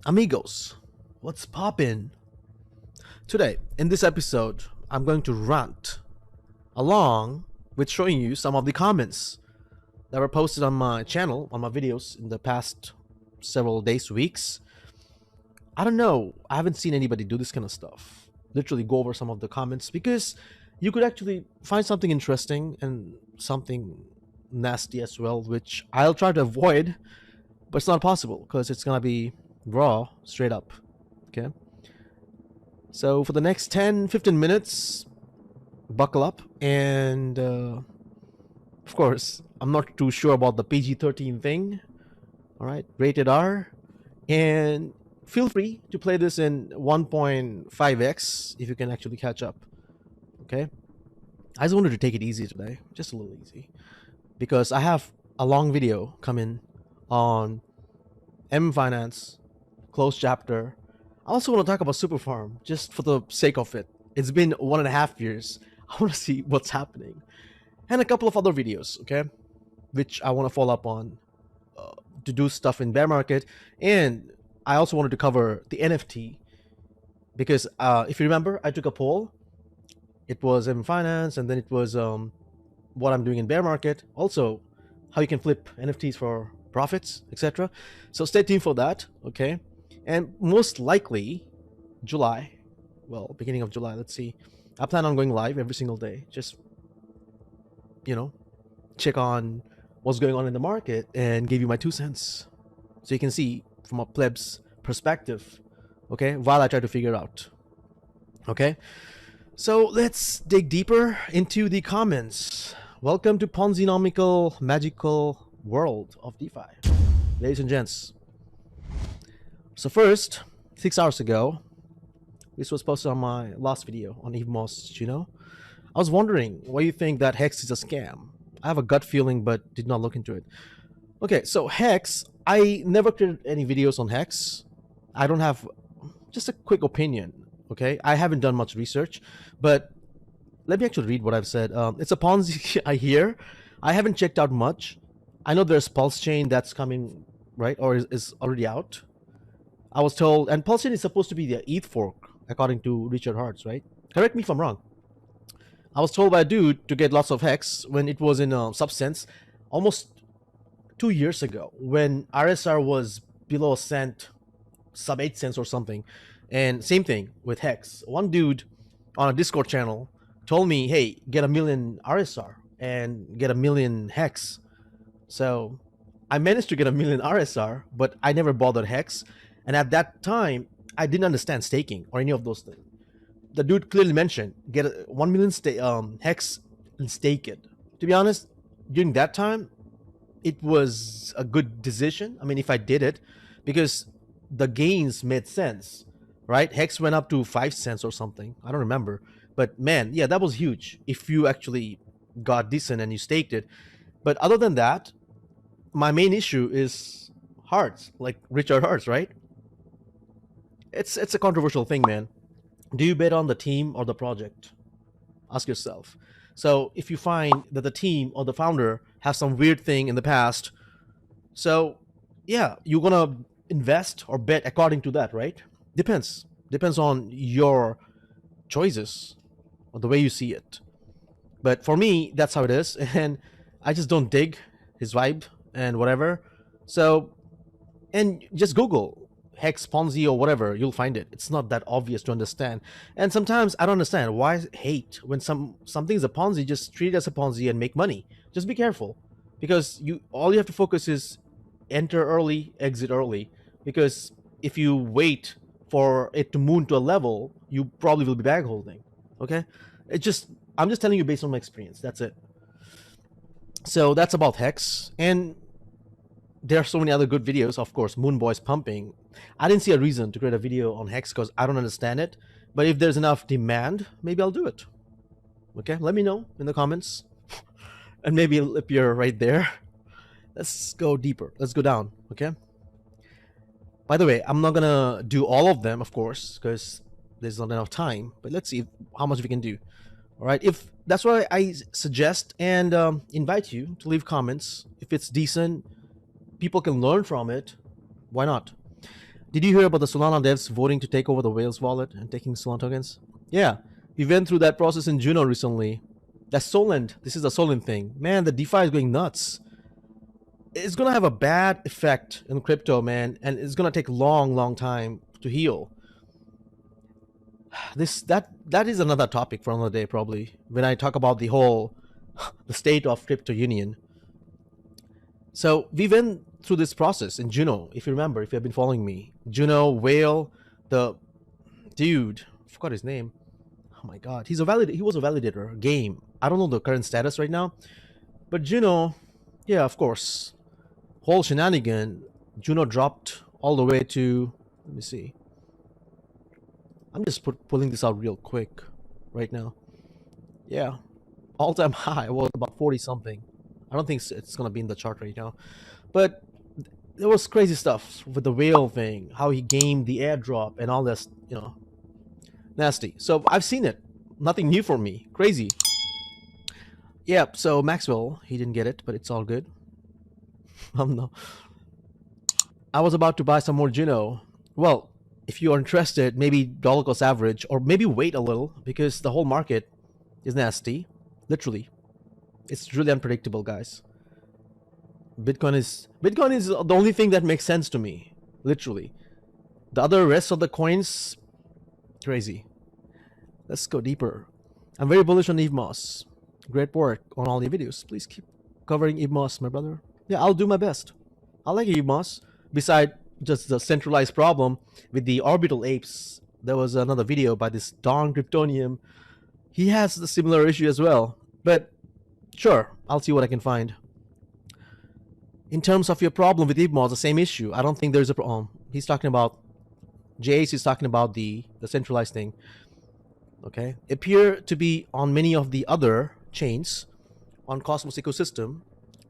Amigos, what's poppin'? Today, in this episode, I'm going to rant along with showing you some of the comments that were posted on my channel, on my videos in the past several days, weeks. I don't know, I haven't seen anybody do this kind of stuff. Literally go over some of the comments because you could actually find something interesting and something nasty as well, which I'll try to avoid, but it's not possible because it's gonna be raw, straight up. Okay? So for the next 10-15 minutes, buckle up. And of course, I'm not too sure about the PG-13 thing. All right, rated R. And feel free to play this in 1.5x if you can actually catch up. Okay? I just wanted to take it easy today, just a little easy. Because I have a long video coming on MMFinance, closed chapter. I also want to talk about Super Farm just for the sake of it. It's been 1.5 years. I want to see what's happening. And a couple of other videos, okay? Which I want to follow up on to do stuff in bear market. And I also wanted to cover the NFT because if you remember, I took a poll. It was MMFinance and then it was what I'm doing in bear market. Also, how you can flip NFTs for profits, etc. So stay tuned for that, okay? And most likely, July, well, beginning of July, let's see. I plan on going live every single day. Just, you know, check on what's going on in the market and give you my 2 cents. So you can see from a pleb's perspective, okay, while I try to figure out. Okay? So let's dig deeper into the comments. Welcome to Ponzi-nomical magical world of DeFi. Ladies and gents. So first, 6 hours ago, this was posted on my last video on EVMOS, I was wondering why you think that Hex is a scam. I have a gut feeling but did not look into it. Okay, so Hex, I never created any videos on Hex. I don't have, just a quick opinion, okay? I haven't done much research, but let me actually read what I've said. It's a Ponzi, I hear. I haven't checked out much. I know there's Pulse Chain that's coming, right? Or is already out. I was told, and Pulse Chain is supposed to be the ETH fork, according to Richard Hartz, right? Correct me if I'm wrong. I was told by a dude to get lots of Hex when it was in Substance almost 2 years ago when RSR was below a cent, sub 8 cents or something. And same thing with Hex. One dude on a Discord channel told me, hey, get 1,000,000 RSR and get 1,000,000 Hex. So I managed to get 1,000,000 RSR, but I never bothered Hex. And at that time, I didn't understand staking or any of those things. The dude clearly mentioned get 1,000,000 Hex and stake it. To be honest, during that time, it was a good decision. I mean, if I did it, because the gains made sense, right? Hex went up to 5 cents or something. I don't remember. But man, yeah, that was huge if you actually got decent and you staked it. But other than that, my main issue is Hearts, like Richard Hearts, right? It's a controversial thing, man. Do you bet on the team or the project? Ask yourself. So if you find that the team or the founder has some weird thing in the past, so yeah, you're gonna invest or bet according to that, right? Depends on your choices or the way you see it. But for me, that's how it is, and I just don't dig his vibe and whatever. So, and just Google Hex Ponzi or whatever, you'll find it. It's not that obvious to understand. And sometimes I don't understand why hate when something's a Ponzi. Just treat it as a Ponzi and make money. Just be careful, because all you have to focus is enter early, exit early. Because if you wait for it to moon to a level, you probably will be bag holding. Okay, I'm just telling you based on my experience. That's it. So that's about Hex. And there are so many other good videos. Of course, Moon Boy's pumping. I didn't see a reason to create a video on Hex because I don't understand it. But if there's enough demand, maybe I'll do it. Okay, let me know in the comments. And maybe it'll appear right there. Let's go deeper. Let's go down, okay? By the way, I'm not gonna do all of them, of course, because there's not enough time. But let's see how much we can do. All right, if that's why I suggest and invite you to leave comments. If it's decent, people can learn from it, why not? Did you hear about the Solana devs voting to take over the Whales wallet and taking Solana tokens? Yeah, we went through that process in Juno recently. That's Solent. This is a Solent thing. Man, the DeFi is going nuts. It's gonna have a bad effect in crypto, man, and it's gonna take long time to heal. That is another topic for another day, probably, when I talk about the state of crypto union. So we went through this process in Juno, if you remember, if you have been following me. Juno, Whale, the dude, I forgot his name. Oh my god, he was a validator, game. I don't know the current status right now. But Juno, yeah, of course. Whole shenanigan, Juno dropped all the way to, let me see. I'm just pulling this out real quick right now. Yeah, all-time high was about 40 something. I don't think it's gonna be in the chart right now, but there was crazy stuff with the whale thing, how he gamed the airdrop and all this, nasty. So I've seen it. Nothing new for me. Crazy. Yeah, so Maxwell, he didn't get it, but it's all good. No. I was about to buy some more Juno. Well, if you are interested, maybe dollar cost average, or maybe wait a little, because the whole market is nasty. Literally. It's really unpredictable, guys. Bitcoin is the only thing that makes sense to me. Literally. The other rest of the coins, crazy. Let's go deeper. I'm very bullish on EVMOS. Great work on all the videos. Please keep covering EVMOS, my brother. Yeah, I'll do my best. I like EVMOS. Beside just the centralized problem with the orbital apes, there was another video by this Don Kryptonium. He has the similar issue as well. But sure, I'll see what I can find. In terms of your problem with EVMOS, the same issue. I don't think there's a problem. He's talking about Jace is talking about the centralized thing. Okay, appear to be on many of the other chains on Cosmos ecosystem.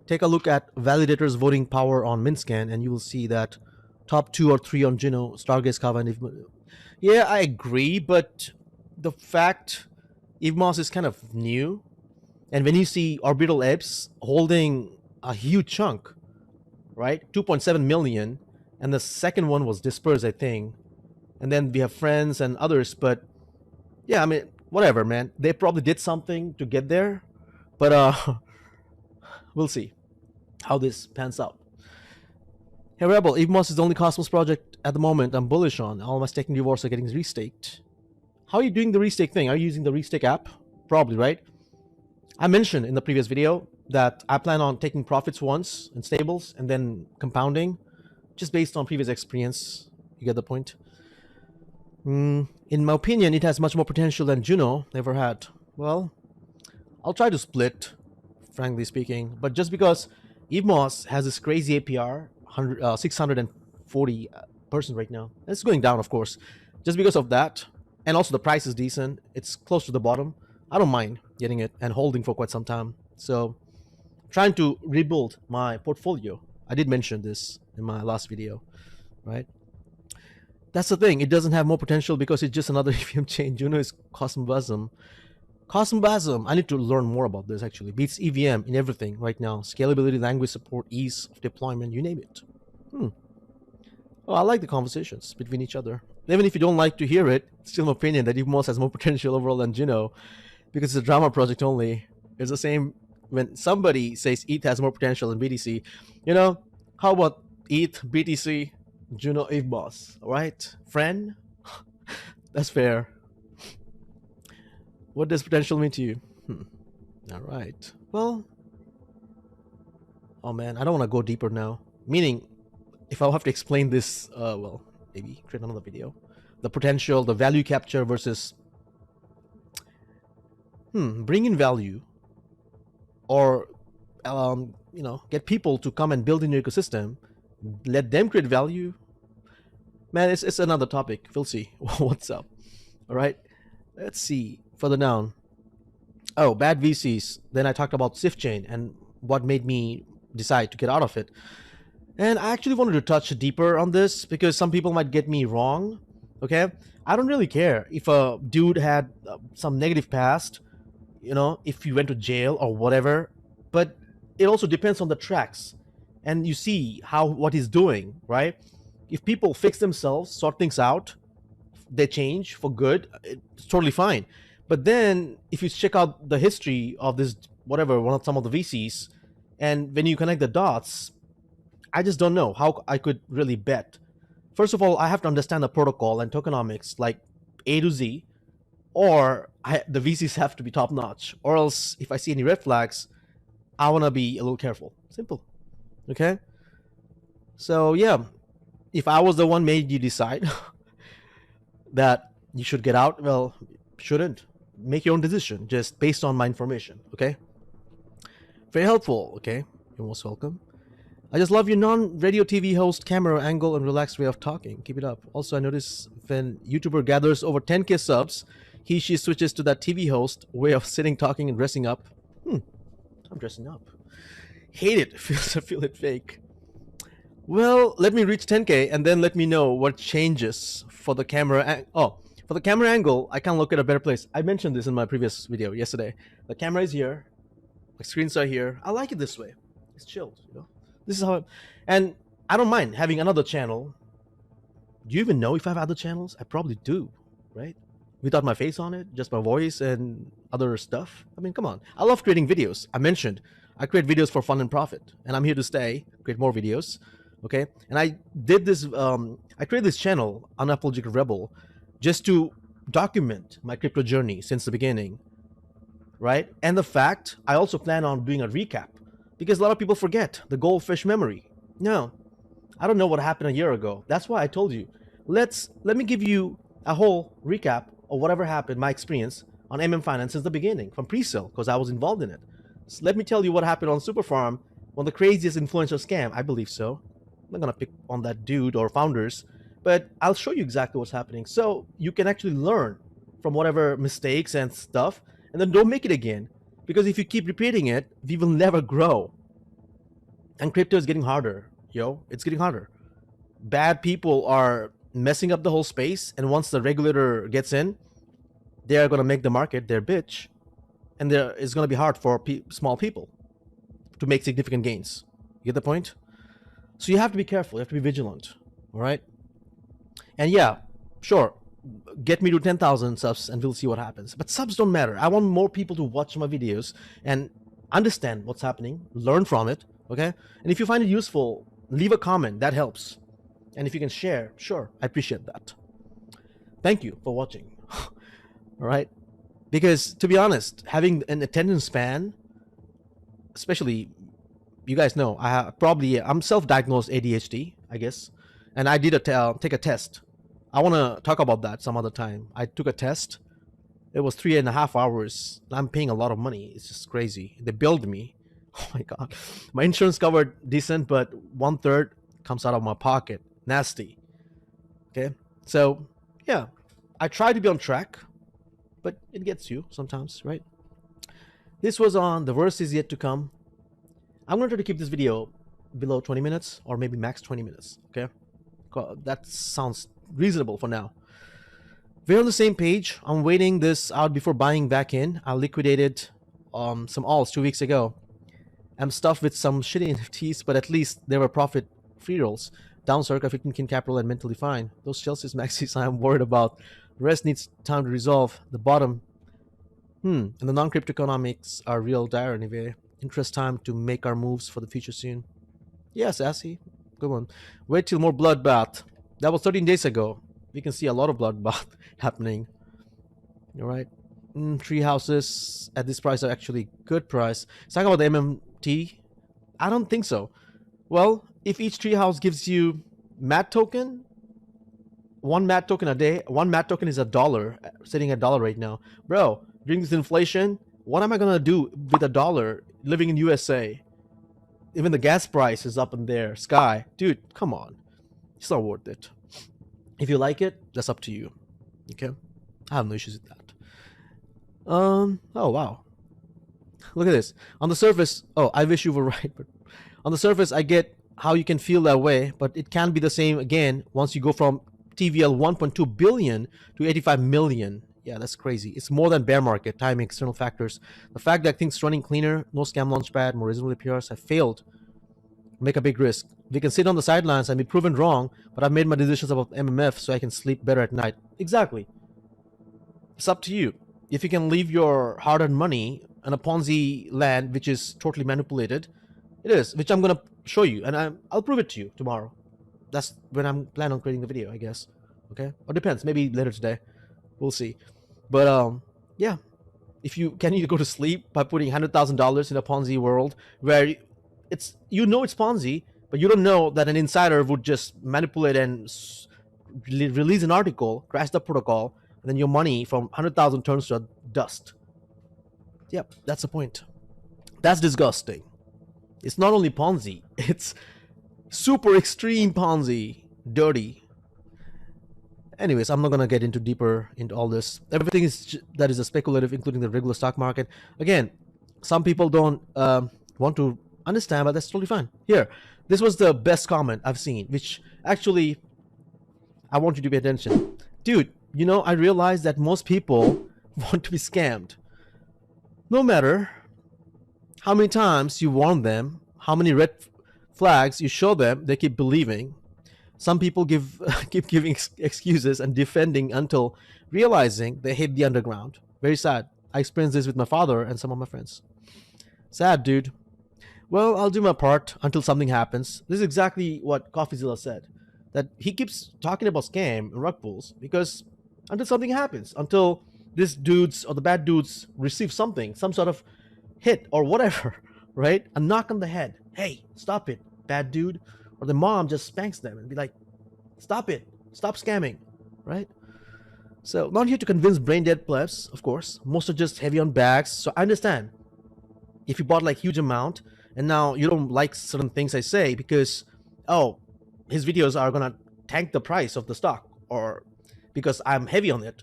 Take a look at validators voting power on Mintscan, and you will see that top 2 or 3 on Juno, Stargaze, Kava, and EVMOS. Yeah, I agree, but the fact EVMOS is kind of new, and when you see orbital apes holding a huge chunk, right, 2.7 million, and the second one was dispersed, I think, and then we have friends and others, but yeah, I mean, whatever, man. They probably did something to get there, but we'll see how this pans out. Hey Rebel, EVMOS is the only Cosmos project at the moment I'm bullish on. All my staking rewards are getting restaked. How are you doing the restake thing? Are you using the restake app? Probably, right? I mentioned in the previous video that I plan on taking profits once in stables and then compounding, just based on previous experience. You get the point? In my opinion, it has much more potential than Juno ever had. Well, I'll try to split, frankly speaking, but just because EVMOS has this crazy APR, 640% right now. It's going down, of course, just because of that, and also the price is decent. It's close to the bottom. I don't mind getting it and holding for quite some time. So, trying to rebuild my portfolio. I did mention this in my last video, right? That's the thing. It doesn't have more potential because it's just another EVM chain. Juno is Cosmobasm. Cosmobasm, I need to learn more about this actually. Beats EVM in everything right now. Scalability, language support, ease of deployment, you name it. Oh, I like the conversations between each other. Even if you don't like to hear it, it's still my opinion that EVMOS has more potential overall than Juno because it's a drama project only. It's the same when somebody says ETH has more potential than BTC. How about ETH, BTC, Juno, EVMOS, alright? Friend? That's fair. What does potential mean to you? Alright. Well, oh man, I don't want to go deeper now. Meaning, if I'll have to explain this, well, maybe create another video. The potential, the value capture versus bring in value or get people to come and build in your ecosystem, let them create value. Man, it's another topic. We'll see what's up. All right, let's see further down. Oh, bad VCs. Then I talked about Sif Chain and what made me decide to get out of it. And I actually wanted to touch deeper on this because some people might get me wrong. Okay, I don't really care if a dude had some negative past, if he went to jail or whatever. But it also depends on the tracks, and you see what he's doing, right? If people fix themselves, sort things out, they change for good, it's totally fine. But then if you check out the history of this, whatever, one of some of the VCs, and when you connect the dots, I just don't know how I could really bet. First of all, I have to understand the protocol and tokenomics like A to Z, or the VCs have to be top notch, or else if I see any red flags, I want to be a little careful. Simple. Okay? So, yeah, if I was the one made you decide that you should get out, well, shouldn't. Make your own decision just based on my information, okay? Very helpful, okay? You're most welcome. I just love your non-radio TV host camera angle and relaxed way of talking. Keep it up. Also, I notice when YouTuber gathers over 10k subs, she switches to that TV host way of sitting, talking, and dressing up. I'm dressing up. Hate it. Feel it fake. Well, let me reach 10k and then let me know what changes for the camera. For the camera angle, I can look at a better place. I mentioned this in my previous video yesterday. The camera is here. My screens are here. I like it this way. It's chilled, you know. This is how and I don't mind having another channel. Do you even know if I have other channels? I probably do, right? Without my face on it, just my voice and other stuff. I mean, come on. I love creating videos. I mentioned I create videos for fun and profit, and I'm here to stay, create more videos, okay? And I did this, I created this channel, Unapologetic Rebel, just to document my crypto journey since the beginning, right? And the fact, I also plan on doing a recap, because a lot of people forget the goldfish memory. No, I don't know what happened a year ago. That's why I told you, let me give you a whole recap of whatever happened, my experience on MMFinance since the beginning, from pre-sale, because I was involved in it. So let me tell you what happened on Super Farm, one of the craziest influential scam, I believe so. I'm not gonna pick on that dude or founders, but I'll show you exactly what's happening so you can actually learn from whatever mistakes and stuff, and then don't make it again. Because if you keep repeating it, we will never grow. And crypto is getting harder, yo. It's getting harder. Bad people are messing up the whole space, and once the regulator gets in, they are going to make the market their bitch, and it's going to be hard for small people to make significant gains. You get the point? So you have to be careful. You have to be vigilant. All right? And yeah, sure, get me to 10,000 subs and we'll see what happens. But subs don't matter. I want more people to watch my videos and understand what's happening, learn from it, okay? And if you find it useful, leave a comment. That helps. And if you can share, sure, I appreciate that. Thank you for watching. All right? Because to be honest, having an attention span, especially, you guys know, I'm self-diagnosed ADHD, I guess. And I did take a test. I want to talk about that some other time. I took a test. It was 3.5 hours. I'm paying a lot of money. It's just crazy. They billed me. Oh my God. My insurance covered decent, but 1/3 comes out of my pocket. Nasty. Okay. So yeah, I try to be on track, but it gets you sometimes, right? This was on The Worst Is Yet to Come. I'm going to try to keep this video below 20 minutes or maybe max 20 minutes. Okay. That sounds reasonable for now. We're on the same page. I'm waiting this out before buying back in. I liquidated some alts 2 weeks ago. I'm stuffed with some shitty NFTs, but at least there were profit free rolls. Down circa 15k capital and mentally fine. Those Chelsea's maxis I'm worried about. The rest needs time to resolve. The bottom. And the non-crypto economics are real dire anyway. Interest time to make our moves for the future soon. Yes, Assy. Good one. Wait till more bloodbath. That was 13 days ago. We can see a lot of bloodbath happening. All right. Tree houses at this price are actually good price. It's talking about the MMT. I don't think so. Well, if each tree house gives you MAT token, one MAT token a day, one MAT token is $1, sitting at $1 right now. Bro, during this inflation, what am I gonna do with $1 living in USA? Even the gas price is up in there, sky. Dude, come on. It's not worth it. If you like it, that's up to you. Okay? I have no issues with that. Oh wow. Look at this. On the surface, I wish you were right, but on the surface I get how you can feel that way, but it can be the same again once you go from TVL 1.2 billion to 85 million. Yeah, that's crazy. It's more than bear market, timing, external factors. The fact that things running cleaner, no scam launchpad, more reasonably appears have failed make a big risk. We can sit on the sidelines and be proven wrong, but I've made my decisions about MMF so I can sleep better at night. Exactly. It's up to you. If you can leave your hard-earned money in a Ponzi land which is totally manipulated, it is, which I'm gonna show you, and I'll prove it to you tomorrow. That's when I'm planning on creating the video, I guess. Okay, or depends. Maybe later today. We'll see. But yeah. If you can you go to sleep by putting $100,000 in a Ponzi world where it's it's Ponzi, but you don't know that an insider would just manipulate and release an article, crash the protocol, and then your money from 100,000 turns to dust. Yep, that's the point. That's disgusting. It's not only Ponzi, it's super extreme Ponzi, dirty. Anyways, I'm not gonna get into deeper into all this. Everything that is a speculative, including the regular stock market. Again, some people don't want to understand, but that's totally fine. Here, this was the best comment I've seen, which actually I want you to pay attention, dude. I realize that most people want to be scammed. No matter how many times you warn them, how many red flags you show them, they keep believing. Some people keep giving excuses and defending until realizing they hit the underground. Very sad. I experienced this with my father and some of my friends. Sad, dude. Well, I'll do my part until something happens. This is exactly what CoffeeZilla said. That he keeps talking about scam and rug pulls because until something happens, until these dudes or the bad dudes receive something, some sort of hit or whatever, right? A knock on the head. Hey, stop it, bad dude. Or the mom just spanks them and be like, stop it, stop scamming, right? So not here to convince brain dead plebs, of course. Most are just heavy on bags. So I understand if you bought like huge amount and now you don't like certain things I say because, oh, his videos are gonna tank the price of the stock or because I'm heavy on it.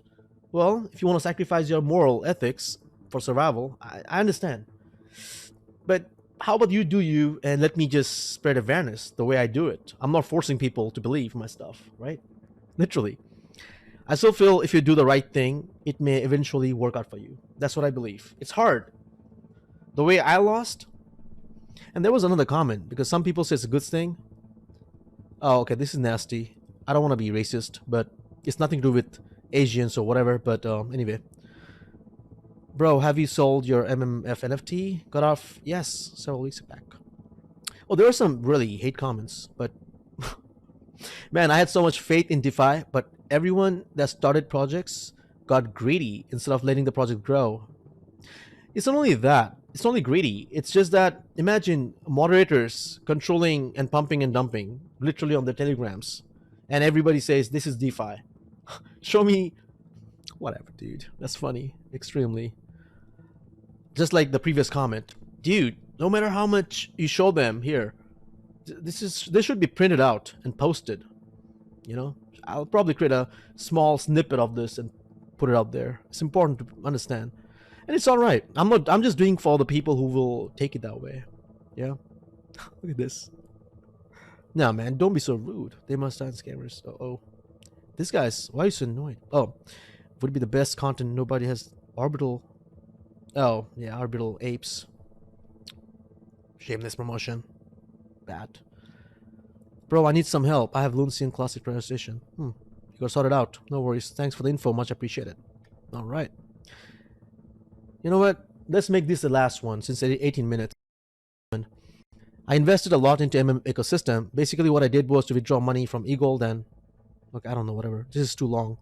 Well, if you want to sacrifice your moral ethics for survival, I understand. But how about you do you and let me just spread awareness the way I do it. I'm not forcing people to believe my stuff, right? Literally. I still feel if you do the right thing, it may eventually work out for you. That's what I believe. It's hard. The way I lost, and there was another comment because some people say it's a good thing. Oh, okay, this is nasty. I don't want to be racist, but it's nothing to do with Asians or whatever. But anyway. Bro, have you sold your MMF NFT? Got off? Yes, several weeks back. Oh, there are some really hate comments, but man, I had so much faith in DeFi, but everyone that started projects got greedy instead of letting the project grow. It's not only that, it's not only greedy, it's just that imagine moderators controlling and pumping and dumping literally on their telegrams, and everybody says this is DeFi. Show me whatever, dude. That's funny, extremely. Just like the previous comment, dude, no matter how much you show them here, this should be printed out and posted. I'll probably create a small snippet of this and put it out there. It's important to understand, and it's all right. I'm just doing for the people who will take it that way. Yeah. Look at this. Nah, man, don't be so rude. They must stand scammers. Oh, this guy's, why are you so annoyed? Oh, would it be the best content? Nobody has orbital. Oh, yeah, orbital apes. Shameless promotion. Bad. Bro, I need some help. I have Luncian Classic registration. You gotta sort it out. No worries. Thanks for the info. Much appreciated. Alright. You know what? Let's make this the last one since 18 minutes. I invested a lot into MM ecosystem. Basically what I did was to withdraw money from eGold and... Okay, I don't know, whatever. This is too long.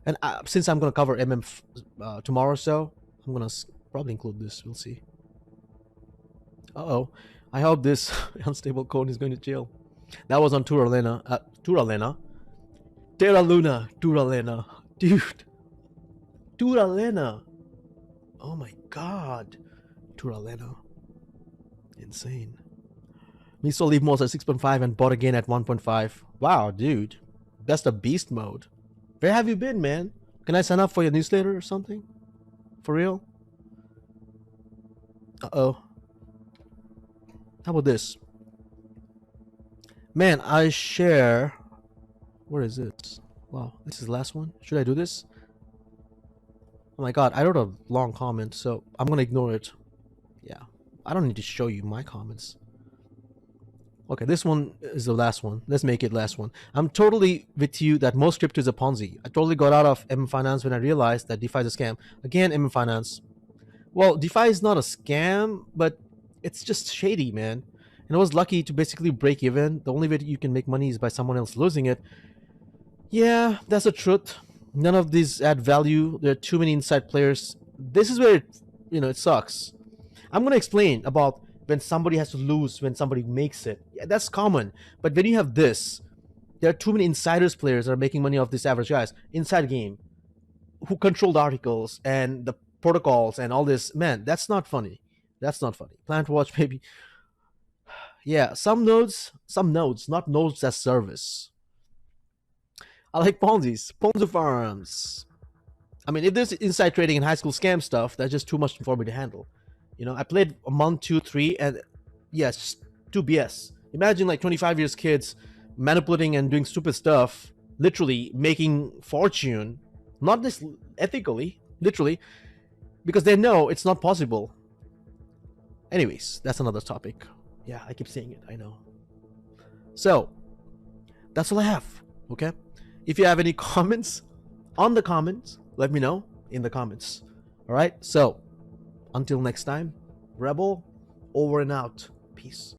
And since I'm gonna cover MM tomorrow or so, I'm gonna probably include this. We'll see. Uh-oh. I hope this unstable code is going to jail. That was on Terra Luna. Terra Luna. Dude. Terra Luna. Oh my god. Terra Luna. Insane. Me sold leave most at 6.5 and bought again at 1.5. Wow, dude. That's the beast mode. Where have you been, man? Can I sign up for your newsletter or something? For real? Uh-oh. How about this? Man, I share... Where is it? Wow, this is the last one. Should I do this? Oh my god, I wrote a long comment, so I'm gonna ignore it. Yeah, I don't need to show you my comments. Okay, this one is the last one. Let's make it last one. I'm totally with you that most crypto is a Ponzi. I totally got out of MMFinance when I realized that DeFi is a scam. Again, MMFinance. Well, DeFi is not a scam, but it's just shady, man. And I was lucky to basically break even. The only way you can make money is by someone else losing it. Yeah, that's the truth. None of these add value. There are too many inside players. This is where it sucks. I'm gonna explain about when somebody has to lose when somebody makes it. Yeah, that's common. But when you have this, there are too many insiders players that are making money off these average guys inside game who control the articles and the protocols and all this. Man, that's not funny. That's not funny. Plant watch, maybe. Yeah, some nodes, not nodes as service. I like Ponzi's, Ponzi farms. I mean, if there's inside trading and high school scam stuff, that's just too much for me to handle. I played a month, two, three, and yes, just too BS. Imagine like 25 years kids manipulating and doing stupid stuff, literally making fortune, not this ethically, literally, because they know it's not possible. Anyways, that's another topic. Yeah, I keep saying it, I know. So, that's all I have, okay? If you have any comments on the comments, let me know in the comments. All right? So, until next time, Rebel, over and out. Peace.